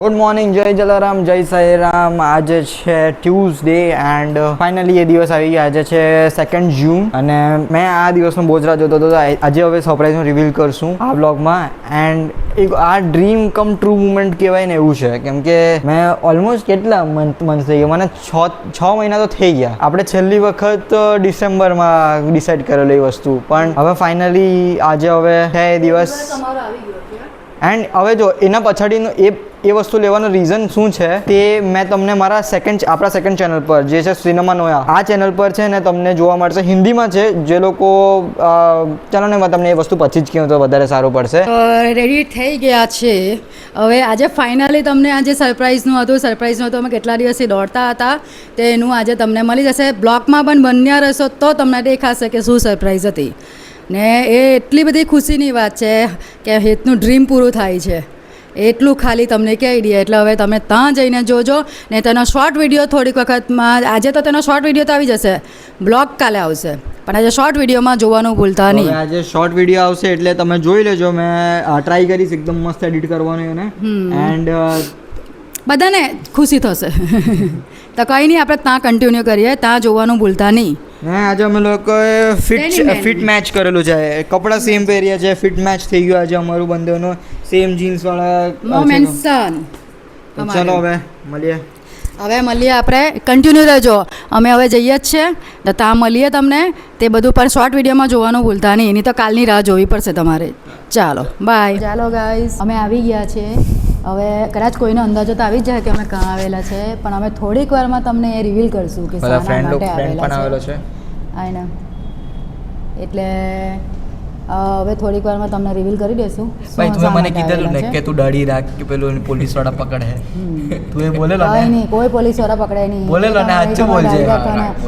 Good morning, જય જલારામ, જય સાઈરામ. આજે છે ટ્યુઝડે એન્ડ ફાઇનલી એ દિવસ આવી ગયા. આજે છે 2 જૂન અને મેં આ દિવસનો બહુ જ રાહ જોતો હતો. આજે હવે સરપ્રાઈઝનું રિવીલ કરશું આ બ્લોગમાં. એન્ડ એક આ ડ્રીમ કમ ટ્રુ મુમેન્ટ કહેવાય ને એવું છે, કેમ કે મેં ઓલમોસ્ટ કેટલા મંથ થઈ ગયા, મને 6 મહિના તો થઈ ગયા. આપણે છેલ્લી વખત ડિસેમ્બરમાં ડિસાઈડ કરેલું એ વસ્તુ, પણ હવે ફાઇનલી આજે હવે છે એ દિવસ. એન્ડ હવે જો એના પછાડીનું એ વસ્તુ લેવાનું રીઝન શું છે તે મેં તમને મારા આપણા સેકન્ડ ચેનલ પર જે છે સિનેમા નોયા, આ ચેનલ પર છે ને તમને જોવા મળશે. હિન્દીમાં છે. જે લોકો ચાલો ને મેં તમને એ વસ્તુ પછી જ કહું તો વધારે સારું પડશે. રેડી થઈ ગયા છે. હવે આજે ફાઇનલી તમને આજે સરપ્રાઈઝનું હતું. અમે કેટલા દિવસથી દોડતા હતા તેનું આજે તમને મળી જશે. બ્લોગમાં પણ બન્યા રહેશો તો તમને દેખાશે કે શું સરપ્રાઈઝ હતી. ને એ એટલી બધી ખુશીની વાત છે કે હેતનું ડ્રીમ પૂરું થાય છે એટલું ખાલી તમને કહી દઈએ. એટલે હવે તમે ત્યાં જઈને જોજો ને તેનો શોર્ટ વિડીયો થોડીક વખતમાં, આજે તો તેનો શોર્ટ વિડીયો તો આવી જશે, બ્લોગ કાલે આવશે, પણ આજે શોર્ટ વિડીયોમાં જોવાનું ભૂલતા નહીં. આજે શોર્ટ વિડીયો આવશે એટલે તમે જોઈ લેજો. મેં ટ્રાય કરીશ એકદમ મસ્ત એડિટ કરવાનું એને. એન્ડ બધાને ખુશી થશે. તો કંઈ નહીં, આપણે ત્યાં કન્ટિન્યુ કરીએ, ત્યાં જોવાનું ભૂલતા નહીં. આજે અમે લોકોએ ફિટ મેચ કરેલું છે. કપડાં સેમ પહેર્યા છે, ફિટ મેચ થઈ ગયું આજે અમારું બંનેનું. સેમ જીન્સ વાળા. નો મેન્શન. ચલો હવે મળીએ. આપણે કન્ટિન્યુ રહેજો. અમે હવે જઈએ જ છે તો ત્યાં મળીએ તમને. તે બધું પણ શોર્ટ વિડીયોમાં જોવાનું ભૂલતા નહીં, એની તો કાલની રાહ જોવી પડશે તમારે. ચાલો બાય. ચાલો ગાઈઝ, અમે આવી ગયા છે. હવે કદાચ કોઈનો અંદાજો તો આવી જ જાય કે અમે ક્યાં આવેલા છે, પણ અમે થોડીક વારમાં તમને એ રિવીલ કરશું કે શાના માટે આવેલા છે. આને એટલે હવે થોડીક વારમાં તમને રિવીલ કરી દેશું. ભાઈ તું મને કીધેલું ને કે તું દાઢી રાખ કે પેલું પોલીસ વાળા પકડે. તું એ બોલેલો ને? નહીં, કોઈ પોલીસ વાળા પકડે નહીં. બોલેલો ને, સાચું બોલજે.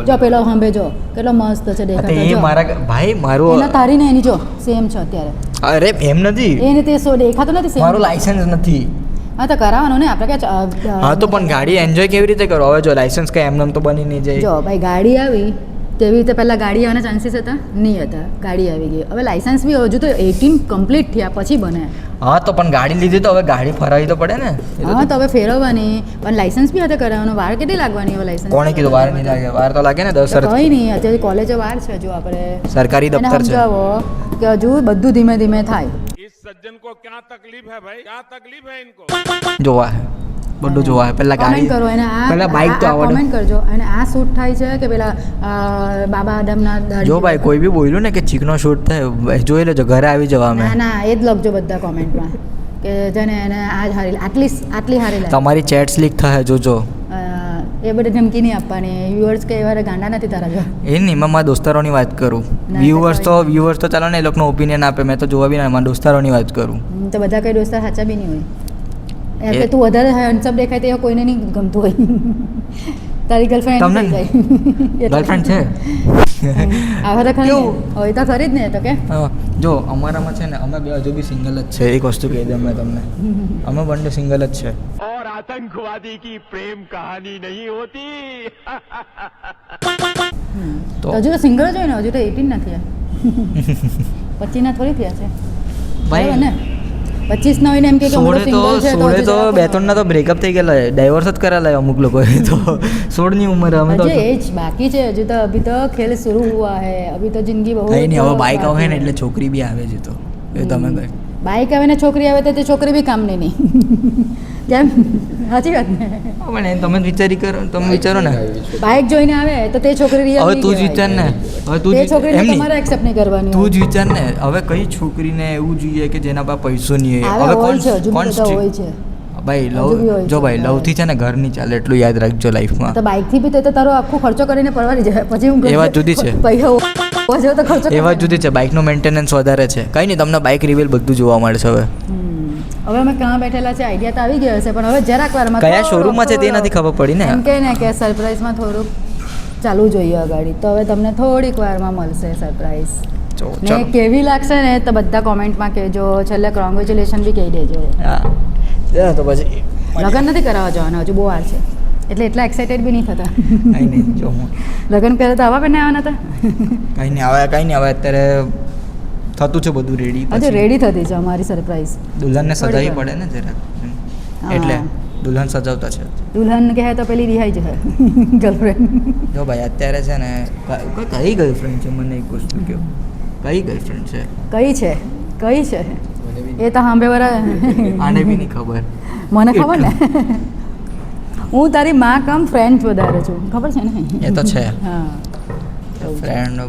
જો પેલો સાંભે જો કેટલો મસ્ત છે દેખાતો. એ મારા ભાઈ મારો એના તારી ને એની જો સેમ છે અત્યારે. અરે એમ નથી, એને તે સો દેખાતો નથી. મારું લાયસન્સ નથી. હા તો કરાવવાનું ને આપણે કે. હા તો પણ ગાડી એન્જોય કેવી રીતે કરો? હવે જો લાયસન્સ કઈ એમને તો બની નહીં જાય. જો ભાઈ ગાડી આવી તેવી રીતે પહેલાં ગાડી આવવાના ચાન્સીસ હતા નહીં હતા. ગાડી આવી ગઈ. હવે લાયસન્સ બી હજુ તો 18 કમ્પ્લીટ થયા પછી બને. હા તો પણ ગાડી લીધી તો હવે ગાડી ફરાવી તો પડે ને. હા તો હવે ફેરવવાની, પણ લાયસન્સ બી hatte કરાવવાનો. વાર કેટલી લાગવાની હવે લાયસન્સ? કોણે કીધું વાર નહીં લાગે? વાર તો લાગે ને 10 વર્ષ. કંઈ નહીં, અત્યારે કોલેજે વાર છે. જો આપણે સરકારી દફતર છે. સમજાવો કે હજુ બધું ધીમે ધીમે થાય. सज्जन को क्या तकलीफ है भाई, क्या तकलीफ है इनको? જોવા બધું જોવા પહેલા ગાડી કરો એને. પહેલા બાઇક તો આવડે. કમેન્ટ કરજો. અને આ શૂટ થાય છે કે પેલા બાબા આદમના દાઢી? જો ભાઈ કોઈ બી બોલ્યું ને કે ચીકનો શૂટ થાય, જોઈ લેજો, ઘરે આવી જવા. અમે ના એ જ લખજો બધા કોમેન્ટમાં કે જેને એને આ જ હારી આટલી હારી લાગે. તમારી ચેટ્સ લીક થાય, જોજો. એ બધી ધમકી નહીં આપવાની. વ્યુઅર્સ કે એવા ગાંડા નથી તારા જો. એ નહીં, મેં મારા દોસ્તારોની વાત કરું. વ્યુઅર્સ તો ચાલો ને, એ લોકોનો ઓપિનિયન આપે, મેં તો જોવા બી ના, મારા દોસ્તારોની વાત કરું. તો બધા કઈ દોસ્તાર સાચા બી નહીં હોય. એટલે તું વધારે હેન્ડસમ દેખાય તો કોઈને નહીં ગમતું હોય. તારી ગર્લફ્રેન્ડ તમને ગર્લફ્રેન્ડ છે? આવા તો ખરી હોય તો ખરી જ ને. તો કે જો અમારામાં છે ને, અમે બે હજુ બી સિંગલ જ છે. એક વસ્તુ કહી દઉં મેં તમને, અમે બંને સિંગલ જ છે. और आतंकवादी की प्रेम कहानी नहीं होती. તો હજુ તો સિંગલ જ હોય ને, હજુ તો 18 નથી. 25 ના થોડી થયા છે ભાઈ ને. 25 ના હોય ને એમ કે સોળે તો 2-3 ના તો બ્રેકઅપ થઈ ગયેલા, ડાયવોર્સ જ કરેલા અમુક લોકોએ. તો 16 ની ઉંમર અમે તો એજ બાકી છે હજુ તો. અભી તો ખેલ શરૂ હુઆ હે, અભી તો જિંદગી બહુ. કઈ નહીં, હવે બાઈક આવે ને એટલે છોકરી બી આવે છે. તો એ તમે બાઈક આવે ને છોકરી આવે તો તે છોકરી બી કામની નહીં. કેમ? સાચી વાત ને. પણ તમે વિચારી કરો, તમે વિચારો ને, બાઈક જોઈને આવે તો તે છોકરી રિયલ. હવે તું જ વિચાર ને, હવે તું તે છોકરીને તમારે એક્સેપ્ટ નહીં કરવાની. તું જ વિચાર ને, હવે કઈ છોકરીને એવું જોઈએ કે જેના પાસે પૈસો નહીં હોય? હવે હોય છે ભાઈ લવ. જો ભાઈ લવથી છે ને ઘર નહીં ચાલે, એટલું યાદ રાખજો લાઈફમાં. તો બાઈકથી બી તો તારો આખું ખર્ચો કરીને પરવારી જાય. પછી હું એ વાત જુદી છે. પૈસા તો ખર્ચો એ વાત જુદી છે. બાઇકનો મેન્ટેનન્સ વધારે છે. કંઈ નહીં, તમને બાઇક રિવીલ બધું જોવા મળશે. હવે અમે ક્યાં બેઠેલા છે આઈડિયા તો આવી ગયો છે, પણ હવે જરાક વારમાં કયા શોરૂમમાં છે તે નથી ખબર પડી ને. એમ કે ને કે સરપ્રાઈઝમાં થોડુંક ચાલુ જોઈએ અગાડી, તો હવે તમને થોડીક વારમાં મળશે સરપ્રાઈઝ. ને કેવી લાગશે ને તો બધા કોમેન્ટમાં કહેજો. છેલ્લે કોંગ્રેચ્યુલેશન બી કહી દેજો. હા તો પછી લગ્ન નથી કરાવવા જવાના, હજુ બહુ વાર છે. એટલે એટલા એક્સાઇટેડ બી નહીં થતા. કંઈ નહીં, જો હું લગ્ન પહેલાં તો આવા બંને આવવાના હતા. કંઈ નહીં, હવે અત્યારે થતું છે બધું રેડી. હજુ રેડી થતી છે અમારી સરપ્રાઈઝ. દુલ્હનને સજાવી પડે ને જરા, એટલે દુલ્હન સજાવતા છે. દુલ્હન કહે તો પેલી રિહાઈ જશે ગર્લફ્રેન્ડ. જો ભાઈ અત્યારે છે ને કઈ ગર્લફ્રેન્ડ છે મને એક વસ્તુ કહો, કઈ ગર્લફ્રેન્ડ છે? કઈ છે એ તો સાંભળે આને બી નહીં ખબર. મને ખબર ને હું તારી માં કમ ફ્રેન્ડ વધારે છું, ખબર છે ને? એ તો છે હા ફ્રેન્ડ.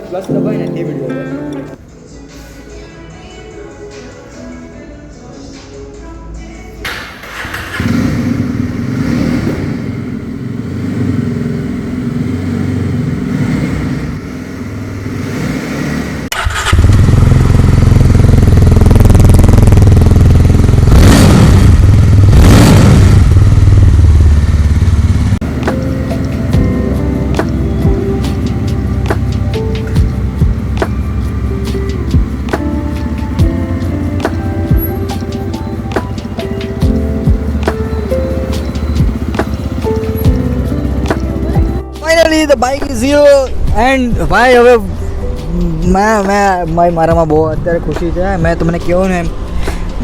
પ્લસ દબાય ને તે video. Finally the bike is here and ભાઈ હવે મારામાં બહુ અત્યારે ખુશી છે. મેં તમને કહ્યું ને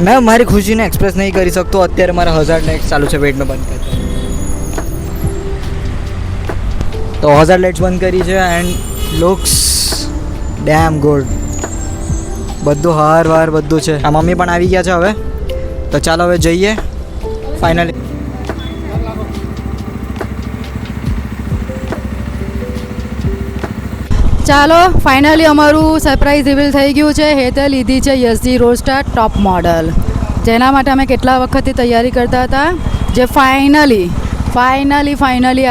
મેં મારી ખુશીને એક્સપ્રેસ નહીં કરી શકતો. અત્યારે મારા 1000 લાઇટ્સ ચાલુ છે, વેઇટ મેં બંધ કરી તો 1000 લાઇટ્સ બંધ કરી છે એન્ડ લુક્સ ડેમ ગુડ. બધું હાર બધું છે. આ મમ્મી પણ આવી ગયા છે હવે, તો ચાલો હવે જઈએ ફાઇનલી. ચાલો ફાઇનલી અમારું સરપ્રાઈઝ રિવીલ થઈ ગયું છે. હેતે લીધી છે યસજી રોડસ્ટર ટોપ મોડલ, જેના માટે અમે કેટલા વખતથી તૈયારી કરતા હતા. જે ફાઇનલી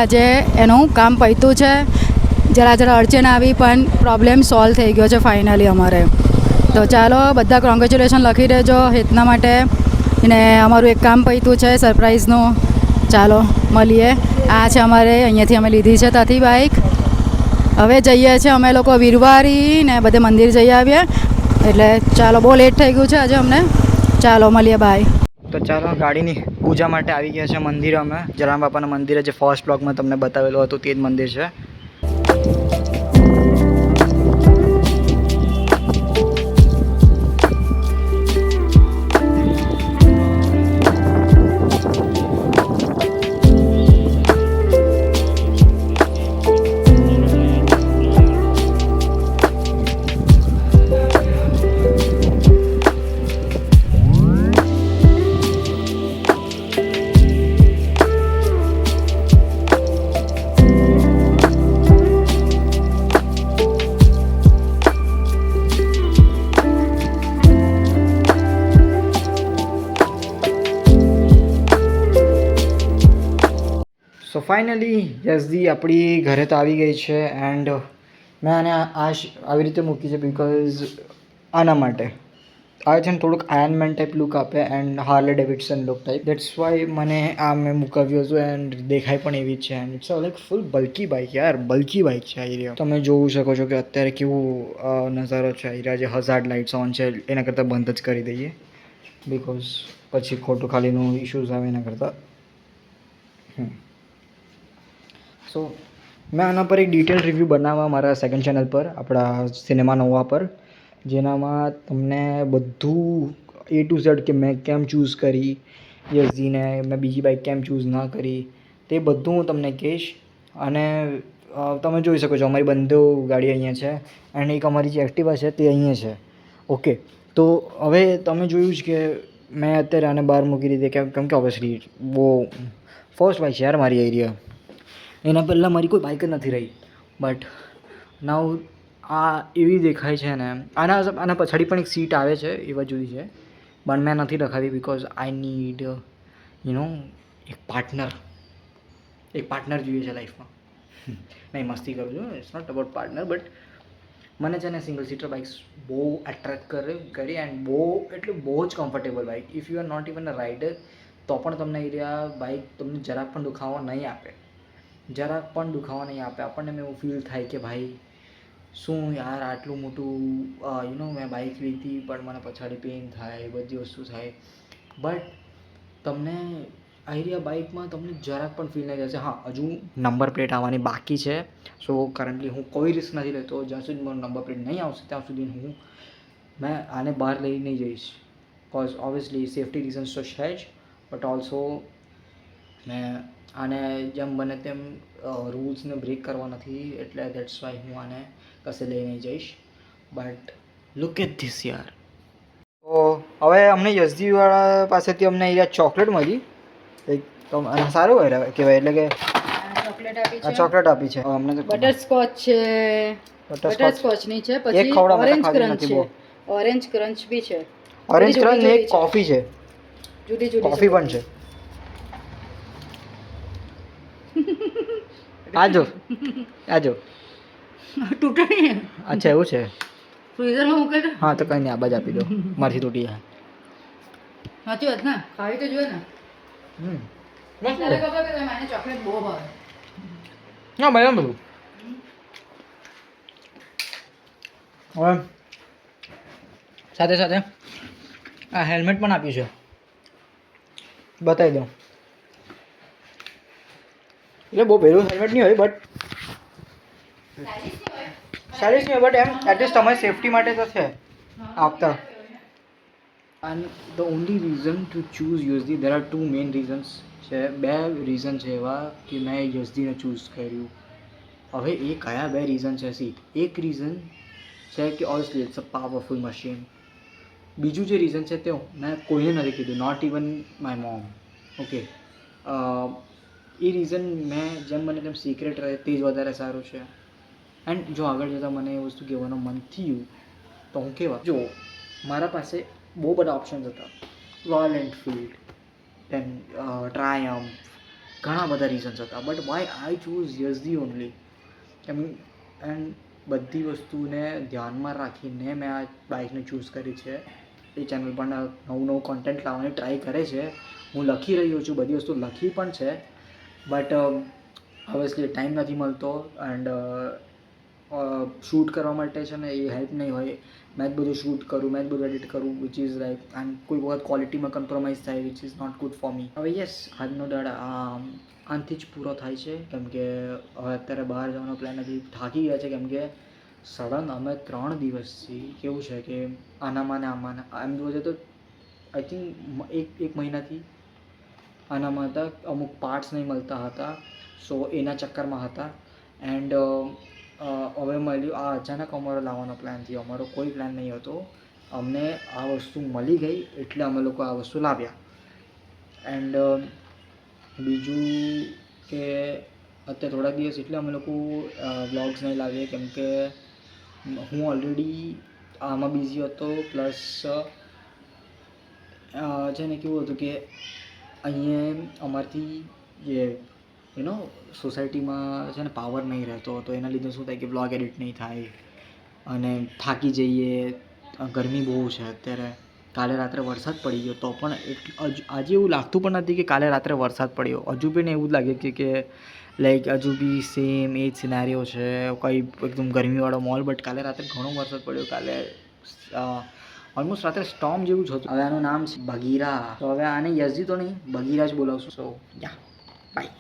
આજે એનું કામ પત્યું છે. જરા અડચણ આવી પણ પ્રોબ્લેમ સોલ્વ થઈ ગયો છે ફાઇનલી અમારે. તો ચાલો બધા કોંગ્રેચ્યુલેશન લખી દેજો હેતના માટે. ને અમારું એક કામ પત્યું છે સરપ્રાઈઝનું. ચાલો મળીએ. આ છે અમારે અહીંયાથી અમે લીધી છે ત્યાંથી બાઇક. હવે જઈએ છીએ અમે લોકો વીરવારી ને બધે મંદિર જઈ આવીએ. એટલે ચાલો બહુ લેટ થઈ ગયું છે આજે અમને. ચાલો મળીએ, બાય. તો ચાલો ગાડીની પૂજા માટે આવી ગયા છે મંદિર અમે. જલારામ બાપાના મંદિરે, જે ફર્સ્ટ બ્લોગમાં તમને બતાવેલું હતું તે જ મંદિર છે. સો ફાઇનલી યસદી આપણી ઘરે તો આવી ગઈ છે. એન્ડ મેં આને આવી રીતે મૂકી છે બિકોઝ આના માટે આવે છે ને થોડુંક આયર્નમેન ટાઈપ લુક આપે and Harley Davidson look type. That's why મને આ મેં મૂકાવ્યું હતું. એન્ડ દેખાય પણ એવી જ છે. And it's like full bulky bike યાર, બલ્કી બાઇક છે આ એરિયા. તમે જોઈ શકો છો કે અત્યારે કેવું નજારો છે. એરિયા જે 1000 લાઇટ્સ ઓન છે એના કરતાં બંધ જ કરી દઈએ, બિકોઝ પછી ખોટું ખાલીનું ઇશ્યુઝ આવે એના કરતાં. સો મેં આના પર એક ડિટેલ રિવ્યૂ બનાવવા મારા સેકન્ડ ચેનલ પર, આપણા સિનેમા નોવા પર, જેનામાં તમને બધું A to Z કે મેં કેમ ચૂઝ કરી યઝદીને મેં બીજી બાઇક કેમ ચૂઝ ના કરી તે બધું હું તમને કહીશ. અને તમે જોઈ શકો છો અમારી બંને ગાડી અહીંયા છે એન્ડ એક અમારી જે એક્ટિવા છે તે અહીંયા છે. ઓકે, તો હવે તમે જોયું જ કે મેં અત્યારે આને બહાર મૂકી દીધી કેમ કે ઓબ્વિયસલી બહુ ફર્સ્ટ બાઇક છે યાર મારી એરિયા. એના પહેલાં મારી કોઈ બાઇક જ નથી રહી. બટ નાવ આ એવી દેખાય છે ને, આના પછાડી પણ એક સીટ આવે છે એ વાત જુદી છે, પણ મેં નથી રખાવી બિકોઝ આઈ નીડ એક પાર્ટનર જોઈએ છે લાઈફમાં. નહીં, મસ્તી કરું છું, it's not about partner, but મને છે ને સિંગલ સીટર બાઇક્સ બહુ એટ્રેક્ટ કરી એન્ડ બહુ જ comfortable bike. If you are not even a rider તો પણ તમને એરિયા બાઇક તમને જરાક પણ દુખાવો નહીં આપે. આપણને એવું ફીલ થાય કે ભાઈ શું યાર આટલું મોટું મેં બાઇક લીધી પણ મને પછાડી પેઇન થાય, બધી વસ્તુ થાય, બટ તમને આઈરિયા બાઇકમાં તમને જરાક પણ ફીલ નહીં થશે. હા, હજુ નંબર પ્લેટ આવવાની બાકી છે. સો કરન્ટલી હું કોઈ રિસ્ક નથી લેતો. જ્યાં સુધી મારો નંબર પ્લેટ નહીં આવશે ત્યાં સુધી મેં આને બહાર લઈ નહીં જઈશ. કોઝ ઓબ્વિયસલી સેફ્ટી રીઝન્સ તો છે જ, બટ ઓલ્સો મેં આને જેમ બને તેમ રૂલ્સને બ્રેક કરવા નથી, એટલે દેટ્સ વાય હું આને કશે લઈ નહીં જઈશ. બટ લુક એટ ધીસ યાર. તો હવે અમને યઝદીવાળા પાસેથી અમને અહીંયા ચોકલેટ મળી, એક તો સારું કહેવાય, એટલે કે ચોકલેટ આપી છે અમને. બટરસ્કોચ છે, બટરસ્કોચની છે, પછી ઓરેન્જ ક્રંચ છે, ઓરેન્જ ક્રંચ બી છે, ઓરેન્જ ક્રંચ ને એક કોફી છે, જુદી જુદી કોફી પણ છે. આજો તૂટે નહીં. અચ્છા એવું છે. ફ્રીઝરમાં મૂકે તો હા, તો કંઈ નહીં, આ બાજ આપી દો, મારથી તૂટી જાય. સાચી વાત ને, ખાવી તો જોઈએ ને. ત્યારે ખબર કે મને ચોકલેટ બહુ ભાવે. હા, મેડમ બધું હવે સાથે સાથે આ હેલ્મેટ પણ આપ્યું છે, બતાવી દઉં. એટલે બહુ પહેલું હેલ્મેટ નહીં હોય, બટ સ્ટાઇલિશ નહીં હોય, બટ એમ એટલીસ્ટ તમારી સેફટી માટે તો છે આપતા. And the only reason to choose યુઝદી, there are two main reasons છે. બે રીઝન છે એવા કે મેં યુઝદીને ચૂઝ કર્યું. હવે એ કયા બે રીઝન છે? એક રીઝન છે કે obviously it's a powerful machine. બીજું જે રીઝન છે તે મેં કોઈને નથી કીધું, not even my mom. Okay, એ રીઝન મેં જેમ મને તેમ સિક્રેટ રહે તે જ વધારે સારું છે. એન્ડ જો આગળ જતાં મને એ વસ્તુ કહેવાનું મન થયું તો હું કહેવા, જો મારા પાસે બહુ બધા ઓપ્શન્સ હતા, રોયલ એનફિલ્ડ, દેન ટ્રાયમ્ફ, ઘણા બધા રીઝન્સ હતા, but why I choose Yazdi only. And બધી વસ્તુને ધ્યાનમાં રાખીને મેં આ બાઇકને ચૂઝ કરી છે. એ ચેનલ પણ નવું કોન્ટેન્ટ લાવવાની ટ્રાય કરે છે. હું લખી રહ્યો છું, બધી વસ્તુ લખી પણ છે, બટ ઓબ્વિયસલી ટાઈમ નથી મળતો. એન્ડ શૂટ કરવા માટે છે ને એ હેલ્પ નહીં હોય. મેં જ બધું શૂટ કરું, મેં જ બધું એડિટ કરું, વિચ ઇઝ લાઈક, એન્ડ કોઈ વખત ક્વોલિટીમાં કમ્પ્રોમાઇઝ થાય, which is not good for me. હવે યસ, આજનો દાડા આનાથી જ પૂરો થાય છે, કેમ કે હવે અત્યારે બહાર જવાનો પ્લાન નથી. થાકી ગયા છે, કેમ કે સડન અમે 3 દિવસથી કેવું છે કે આનામાં ને આમાં એમ જોવા તો આઈ થિંક એક મહિનાથી આનામાં હતા, અમુક પાર્ટ્સ નહીં મળતા હતા, સો એના ચક્કરમાં હતા. એન્ડ હવે મળ્યું આ અચાનક અમારો લાવવાનો પ્લાન થયો. અમારો કોઈ પ્લાન નહીં હતો, અમને આ વસ્તુ મળી ગઈ એટલે અમે લોકો આ વસ્તુ લાવ્યા. એન્ડ બીજું કે અત્યારે થોડા દિવસ એટલે અમે લોકો વ્લોગ્સ નહીં લાવીએ, કેમ કે હું ઓલરેડી આમાં બિઝી હતો. પ્લસ છે ને કેવું હતું કે અહીંયા અમારથી જે સોસાયટીમાં છે ને પાવર નહીં રહેતો, તો એના લીધે શું થાય કે વ્લોગ એડિટ નહીં થાય અને થાકી જઈએ. ગરમી બહુ છે અત્યારે. કાલે રાત્રે વરસાદ પડી ગયો તો પણ આજે એવું લાગતું પણ નથી કે કાલે રાત્રે વરસાદ પડ્યો. હજુ બી ને એવું જ લાગે કે લાઈક હજુ બી સેમ એ જ સિનારીઓ છે, કંઈ એકદમ ગરમીવાળો માહોલ. બટ કાલે રાત્રે ઘણો વરસાદ પડ્યો. કાલે ઓલમોસ્ટ રાત્રે સ્ટોર્મ જેવું જ હતું. હવે આનું નામ છે બગીરા. તો હવે આને યઝદી તો નહીં, બગીરા જ બોલાવશું. સો યા, બાય.